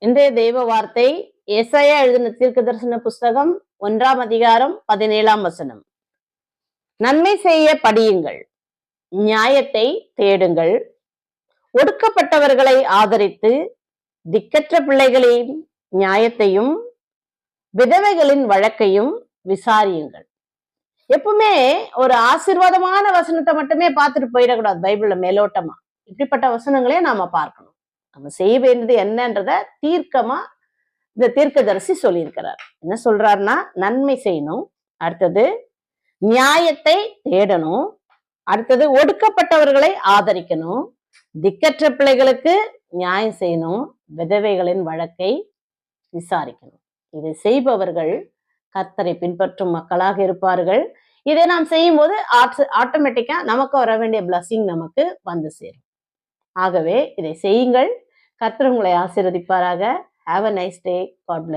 இன்றைய தெய்வ வார்த்தை ஏசாயா எழுதின தீர்க்க தரிசன புஸ்தகம் 1ஆம் அதிகாரம் 17ஆம் வசனம். நன்மை செய்ய படியுங்கள், நியாயத்தை தேடுங்கள், ஒடுக்கப்பட்டவர்களை ஆதரித்து திக்கற்ற பிள்ளைகளின் நியாயத்தையும் விதவைகளின் வழக்கையும் விசாரியுங்கள். எப்பவுமே ஒரு ஆசீர்வாதமான வசனத்தை மட்டுமே பார்த்துட்டு போயிடக்கூடாது. பைபிள்ல மேலோட்டமா இப்படிப்பட்ட வசனங்களே நாம பார்க்கணும். நம்ம செய்ய வேண்டியது என்னன்றத தீர்க்கமா இந்த தீர்க்கதரிசி சொல்லியிருக்கிறார். என்ன சொல்றாருன்னா, நன்மை செய்யணும், அடுத்தது நியாயத்தை தேடணும், அடுத்தது ஒடுக்கப்பட்டவர்களை ஆதரிக்கணும், திக்கற்ற பிள்ளைகளுக்கு நியாயம் செய்யணும், விதவைகளின் வழக்கை விசாரிக்கணும். இதை செய்பவர்கள் கர்த்தரை பின்பற்றும் மக்களாக இருப்பார்கள். இதை நாம் செய்யும் போது ஆட்டோமேட்டிக்கா நமக்கு வர வேண்டிய பிளஸிங் நமக்கு வந்து சேரும். ஆகவே இதை செய்யுங்கள். கர்த்தர் உங்களை ஆசீர்வதிப்பாராக. Have a nice day. God bless.